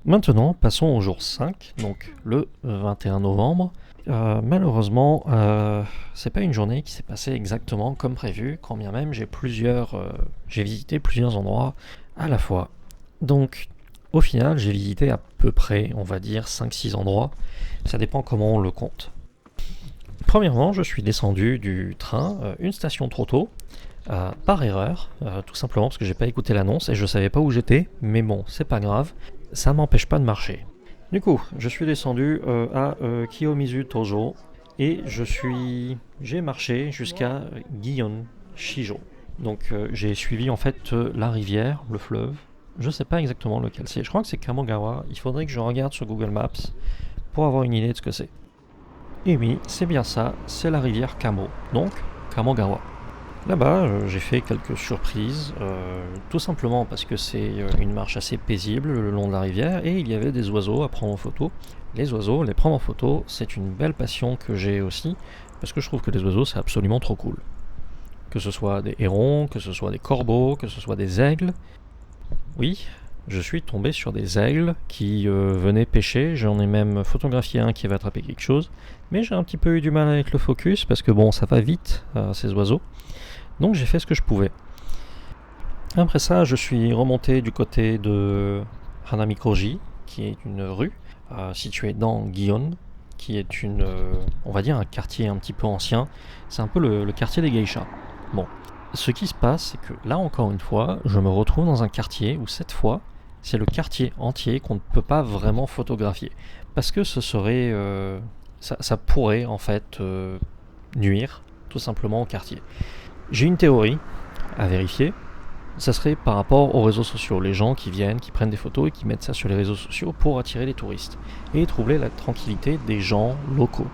Maintenant, passons au jour 5, donc le 21 novembre. Malheureusement, c'est pas une journée qui s'est passée exactement comme prévu, quand bien même j'ai visité plusieurs endroits à la fois. Donc, au final, j'ai visité à peu près, on va dire, 5-6 endroits. Ça dépend comment on le compte. Premièrement, je suis descendu du train une station trop tôt, par erreur, tout simplement parce que j'ai pas écouté l'annonce et je savais pas où j'étais, mais bon, c'est pas grave, ça m'empêche pas de marcher. Du coup, je suis descendu à Kiyomizu Tojo et j'ai marché jusqu'à Gion Shijo. Donc j'ai suivi en fait la rivière, le fleuve. Je sais pas exactement lequel c'est. Je crois que c'est Kamogawa. Il faudrait que je regarde sur Google Maps pour avoir une idée de ce que c'est. Et oui, c'est bien ça, c'est la rivière Kamo, donc Kamogawa. Là-bas, j'ai fait quelques surprises, tout simplement parce que c'est une marche assez paisible le long de la rivière et il y avait des oiseaux à prendre en photo. Les oiseaux, les prendre en photo, c'est une belle passion que j'ai aussi parce que je trouve que les oiseaux, c'est absolument trop cool. Que ce soit des hérons, que ce soit des corbeaux, que ce soit des aigles. Oui, je suis tombé sur des aigles qui venaient pêcher. J'en ai même photographié un qui avait attrapé quelque chose. Mais j'ai un petit peu eu du mal avec le focus parce que bon, ça va vite, ces oiseaux. Donc j'ai fait ce que je pouvais. Après ça, je suis remonté du côté de Hanamikoji, qui est une rue située dans Gion, qui est on va dire un quartier un petit peu ancien. C'est un peu le quartier des geishas. Bon, ce qui se passe, c'est que là encore une fois, je me retrouve dans un quartier où cette fois, c'est le quartier entier qu'on ne peut pas vraiment photographier. Parce que ça pourrait en fait nuire tout simplement au quartier. J'ai une théorie à vérifier. Ça serait par rapport aux réseaux sociaux. Les gens qui viennent, qui prennent des photos et qui mettent ça sur les réseaux sociaux pour attirer les touristes et troubler la tranquillité des gens locaux.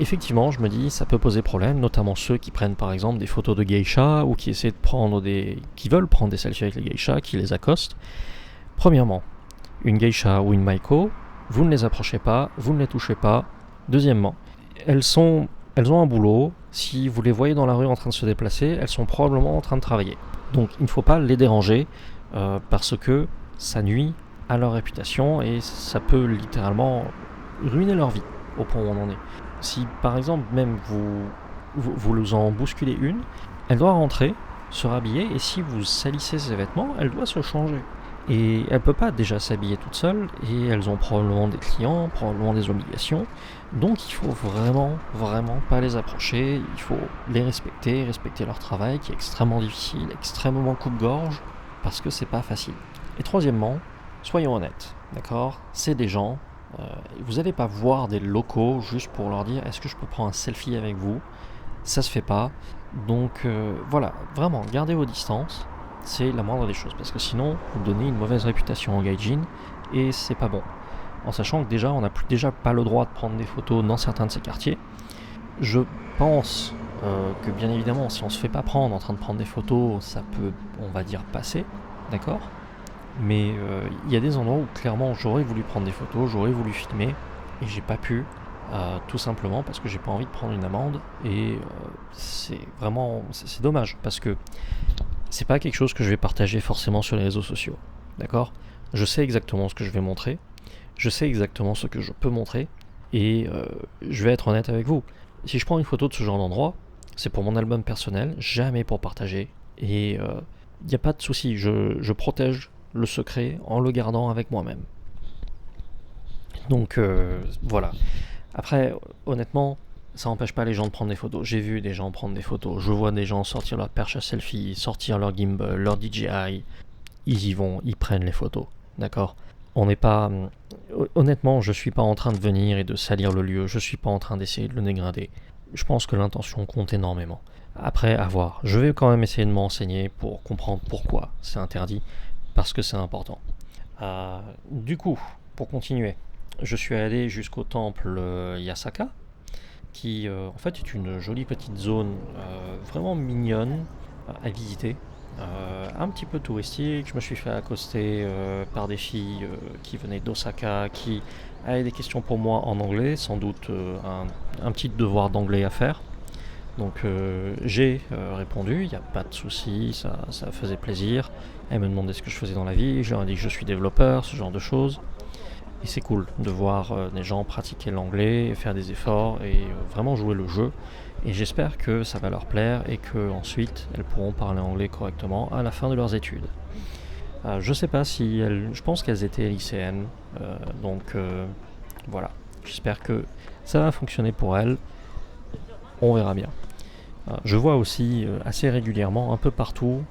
Effectivement, je me dis, ça peut poser problème, notamment ceux qui prennent par exemple des photos de geishas ou qui essaient de qui veulent prendre des selfies avec les geishas, qui les accostent. Premièrement, une geisha ou une maiko, vous ne les approchez pas, vous ne les touchez pas. Deuxièmement, elles ont un boulot. Si vous les voyez dans la rue en train de se déplacer, elles sont probablement en train de travailler. Donc il ne faut pas les déranger parce que ça nuit à leur réputation et ça peut littéralement ruiner leur vie au point où on en est. Si par exemple même vous en bousculez une, elle doit rentrer, se rhabiller et si vous salissez ses vêtements, elle doit se changer. Et elle peut pas déjà s'habiller toute seule et elles ont probablement des clients, probablement des obligations. Donc il faut vraiment pas les approcher, il faut les respecter leur travail qui est extrêmement difficile, extrêmement coupe-gorge, parce que c'est pas facile. Et troisièmement, soyons honnêtes, d'accord? C'est des gens, vous n'allez pas voir des locaux juste pour leur dire est-ce que je peux prendre un selfie avec vous? Ça se fait pas. Donc voilà, vraiment, gardez vos distances, c'est la moindre des choses, parce que sinon vous donnez une mauvaise réputation au gaijin et c'est pas bon. En sachant que déjà on n'a déjà pas le droit de prendre des photos dans certains de ces quartiers. Je pense que bien évidemment si on se fait pas prendre en train de prendre des photos, ça peut, on va dire, passer, d'accord. Mais il y a des endroits où clairement j'aurais voulu prendre des photos, j'aurais voulu filmer et j'ai pas pu, tout simplement parce que j'ai pas envie de prendre une amende et c'est dommage parce que c'est pas quelque chose que je vais partager forcément sur les réseaux sociaux, d'accord. Je sais exactement ce que je vais montrer, je sais exactement ce que je peux montrer et je vais être honnête avec vous. Si je prends une photo de ce genre d'endroit, c'est pour mon album personnel, jamais pour partager. Et il n'y a pas de souci, je protège le secret en le gardant avec moi-même. Donc voilà. Après, honnêtement, ça n'empêche pas les gens de prendre des photos. J'ai vu des gens prendre des photos. Je vois des gens sortir leur perche à selfie, sortir leur gimbal, leur DJI. Ils y vont, ils prennent les photos. D'accord. On n'est pas. Honnêtement, je suis pas en train de venir et de salir le lieu. Je suis pas en train d'essayer de le dégrader. Je pense que l'intention compte énormément. Après, à voir. Je vais quand même essayer de m'enseigner pour comprendre pourquoi c'est interdit. Parce que c'est important. Du coup, pour continuer, je suis allé jusqu'au temple Yasaka, qui en fait est une jolie petite zone vraiment mignonne à visiter. Un petit peu touristique. Je me suis fait accoster par des filles qui venaient d'Osaka, qui avaient des questions pour moi en anglais, sans doute un petit devoir d'anglais à faire. Donc j'ai répondu, il n'y a pas de souci, ça faisait plaisir. Elles me demandaient ce que je faisais dans la vie, je leur ai dit que je suis développeur, ce genre de choses. Et c'est cool de voir des gens pratiquer l'anglais, faire des efforts et vraiment jouer le jeu. Et j'espère que ça va leur plaire et qu'ensuite elles pourront parler anglais correctement à la fin de leurs études. Je sais pas si elles. Je pense qu'elles étaient lycéennes. Donc voilà. J'espère que ça va fonctionner pour elles. On verra bien. Je vois aussi assez régulièrement, un peu partout,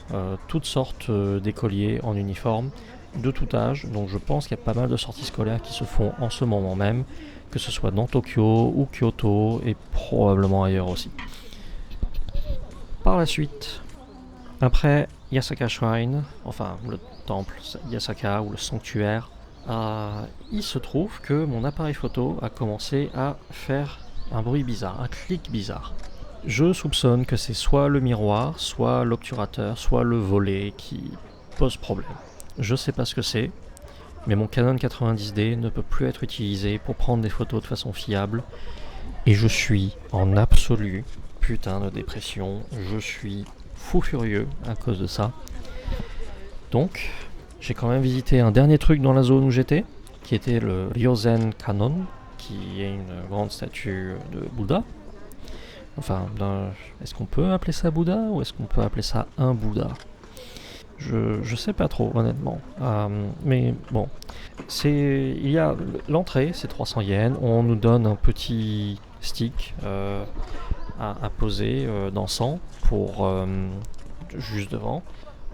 toutes sortes d'écoliers en uniforme, de tout âge. Donc je pense qu'il y a pas mal de sorties scolaires qui se font en ce moment même, que ce soit dans Tokyo ou Kyoto et probablement ailleurs aussi. Par la suite, après Yasaka Shrine, enfin le temple Yasaka ou le sanctuaire, il se trouve que mon appareil photo a commencé à faire un bruit bizarre, un clic bizarre. Je soupçonne que c'est soit le miroir, soit l'obturateur, soit le volet qui pose problème. Je sais pas ce que c'est, mais mon Canon 90D ne peut plus être utilisé pour prendre des photos de façon fiable, et je suis en absolue putain de dépression. Je suis fou furieux à cause de ça. Donc, j'ai quand même visité un dernier truc dans la zone où j'étais, qui était le Ryozen Kannon, qui est une grande statue de Bouddha. Enfin, est-ce qu'on peut appeler ça Bouddha ou est-ce qu'on peut appeler ça un Bouddha? Je sais pas trop, honnêtement. Mais bon, il y a l'entrée, c'est 300 yens. On nous donne un petit stick à poser d'encens pour juste devant.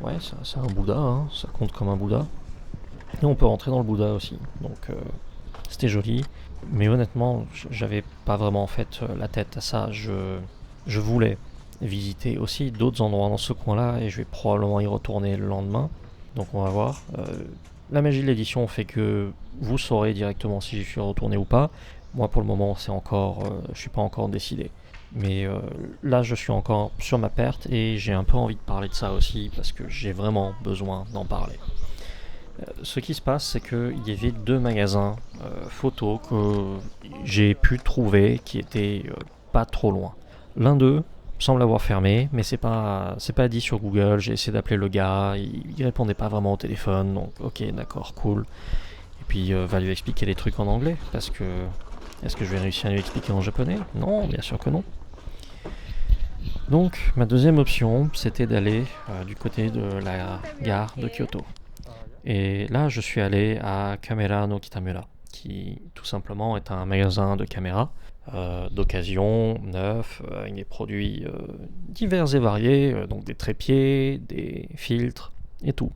Ouais, c'est un Bouddha, hein, ça compte comme un Bouddha. Et on peut rentrer dans le Bouddha aussi. Donc c'était joli. Mais honnêtement, j'avais pas vraiment fait la tête à ça. Je voulais visiter aussi d'autres endroits dans ce coin-là et je vais probablement y retourner le lendemain. Donc on va voir. La magie de l'édition fait que vous saurez directement si j'y suis retourné ou pas. Moi pour le moment, je suis pas encore décidé. Mais là, je suis encore sur ma perte et j'ai un peu envie de parler de ça aussi parce que j'ai vraiment besoin d'en parler. Ce qui se passe, c'est qu'il y avait 2 magasins photos que j'ai pu trouver qui étaient pas trop loin. L'un d'eux semble avoir fermé, mais c'est pas dit sur Google. J'ai essayé d'appeler le gars, il répondait pas vraiment au téléphone, donc ok, d'accord, cool. Et puis va lui expliquer les trucs en anglais, parce que est-ce que je vais réussir à lui expliquer en japonais? Non, bien sûr que non. Donc ma deuxième option, c'était d'aller du côté de la gare de Kyoto. Et là, je suis allé à Camera no Kitamura, qui tout simplement est un magasin de caméras d'occasion, neuf, avec des produits divers et variés, donc des trépieds, des filtres et tout.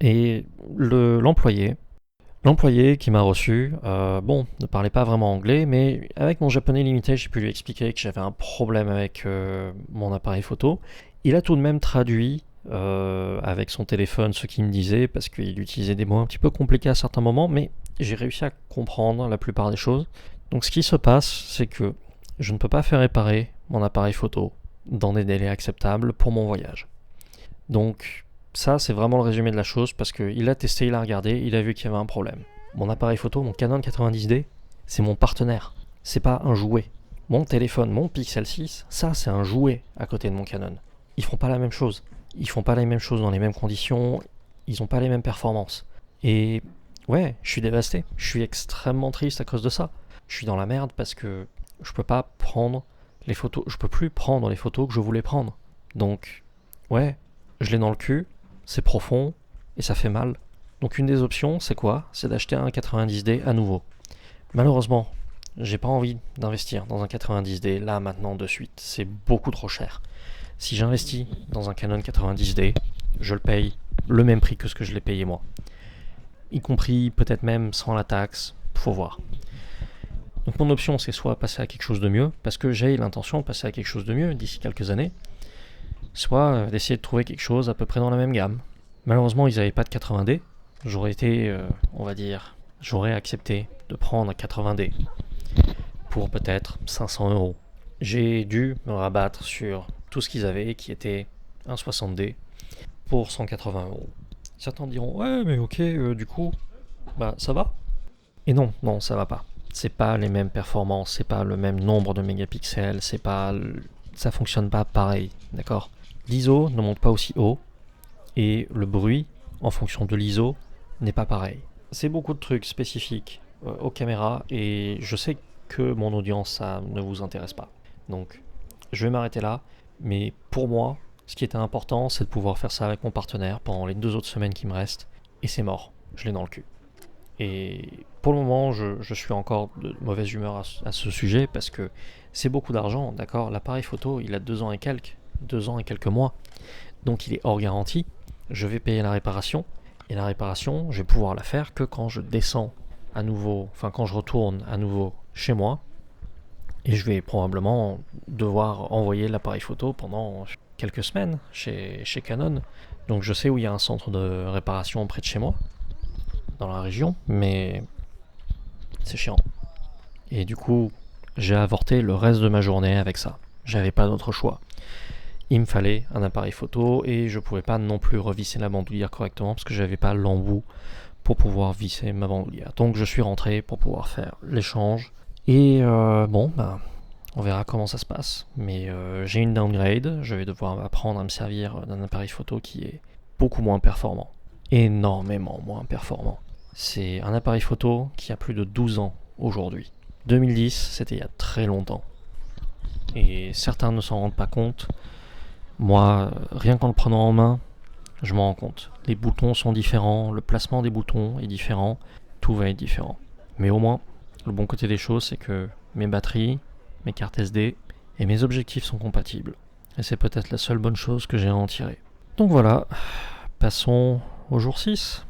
Et l'employé qui m'a reçu, ne parlait pas vraiment anglais, mais avec mon japonais limité, j'ai pu lui expliquer que j'avais un problème avec mon appareil photo. Il a tout de même traduit avec son téléphone ce qu'il me disait, parce qu'il utilisait des mots un petit peu compliqués à certains moments, mais j'ai réussi à comprendre la plupart des choses. Donc ce qui se passe, c'est que je ne peux pas faire réparer mon appareil photo dans des délais acceptables pour mon voyage. Donc ça, c'est vraiment le résumé de la chose, parce qu'il a testé, il a regardé, il a vu qu'il y avait un problème. Mon appareil photo, mon Canon 90D, c'est mon partenaire, c'est pas un jouet. Mon téléphone, mon Pixel 6, ça c'est un jouet à côté de mon Canon. Ils font pas la même chose. Ils font pas les mêmes choses dans les mêmes conditions, ils ont pas les mêmes performances. Et ouais, je suis dévasté, je suis extrêmement triste à cause de ça. Je suis dans la merde parce que je peux pas prendre les photos, je peux plus prendre les photos que je voulais prendre. Donc, ouais, je l'ai dans le cul, c'est profond et ça fait mal. Donc une des options, c'est quoi? C'est d'acheter un 90D à nouveau. Malheureusement, j'ai pas envie d'investir dans un 90D là maintenant de suite, c'est beaucoup trop cher. Si j'investis dans un Canon 90D, je le paye le même prix que ce que je l'ai payé moi. Y compris peut-être même sans la taxe, faut voir. Donc mon option, c'est soit passer à quelque chose de mieux, parce que j'ai l'intention de passer à quelque chose de mieux d'ici quelques années, soit d'essayer de trouver quelque chose à peu près dans la même gamme. Malheureusement, ils n'avaient pas de 80D. J'aurais accepté de prendre un 80D pour peut-être 500 €. J'ai dû me rabattre sur tout ce qu'ils avaient, qui était un 60D, pour 180 €. Certains diront, ouais, mais ok, du coup, bah ça va. Et non, ça va pas. C'est pas les mêmes performances, c'est pas le même nombre de mégapixels, ça fonctionne pas pareil, d'accord? L'ISO ne monte pas aussi haut, et le bruit, en fonction de l'ISO, n'est pas pareil. C'est beaucoup de trucs spécifiques aux caméras et je sais que mon audience, ça ne vous intéresse pas. Donc je vais m'arrêter là, mais pour moi, ce qui était important, c'est de pouvoir faire ça avec mon partenaire pendant les 2 autres semaines qui me restent, et c'est mort, je l'ai dans le cul. Et pour le moment, je suis encore de mauvaise humeur à ce sujet parce que c'est beaucoup d'argent, d'accord. L'appareil photo, il a 2 ans et quelques mois, donc il est hors garantie. Je vais payer la réparation, et la réparation, je vais pouvoir la faire que quand je descends à nouveau, enfin quand je retourne à nouveau chez moi, et je vais probablement devoir envoyer l'appareil photo pendant quelques semaines chez Canon. Donc je sais où il y a un centre de réparation près de chez moi, dans la région, mais c'est chiant. Et du coup, j'ai avorté le reste de ma journée avec ça. J'avais pas d'autre choix. Il me fallait un appareil photo et je pouvais pas non plus revisser la bandoulière correctement parce que j'avais pas l'embout pour pouvoir visser ma bandoulière. Donc je suis rentré pour pouvoir faire l'échange. Et bon, bah, on verra comment ça se passe. Mais j'ai une downgrade. Je vais devoir apprendre à me servir d'un appareil photo qui est beaucoup moins performant. Énormément moins performant. C'est un appareil photo qui a plus de 12 ans aujourd'hui. 2010, c'était il y a très longtemps. Et certains ne s'en rendent pas compte. Moi, rien qu'en le prenant en main, je m'en rends compte. Les boutons sont différents, le placement des boutons est différent, tout va être différent. Mais au moins, le bon côté des choses, c'est que mes batteries, mes cartes SD et mes objectifs sont compatibles. Et c'est peut-être la seule bonne chose que j'ai à en tirer. Donc voilà, passons au jour 6.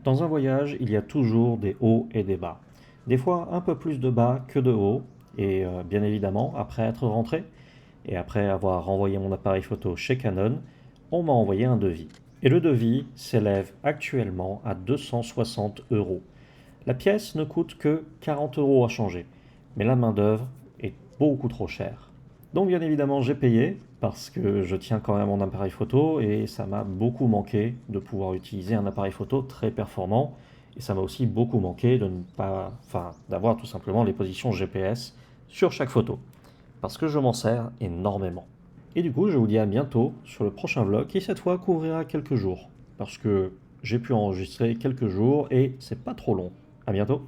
Dans un voyage, il y a toujours des hauts et des bas. Des fois un peu plus de bas que de hauts, et bien évidemment, après être rentré, et après avoir renvoyé mon appareil photo chez Canon, on m'a envoyé un devis. Et le devis s'élève actuellement à 260 euros. La pièce ne coûte que 40 euros à changer, mais la main-d'œuvre est beaucoup trop chère. Donc bien évidemment j'ai payé parce que je tiens quand même à mon appareil photo et ça m'a beaucoup manqué de pouvoir utiliser un appareil photo très performant et ça m'a aussi beaucoup manqué de ne pas, enfin d'avoir tout simplement les positions GPS sur chaque photo parce que je m'en sers énormément. Et du coup je vous dis à bientôt sur le prochain vlog qui cette fois couvrira quelques jours parce que j'ai pu enregistrer quelques jours et c'est pas trop long. À bientôt.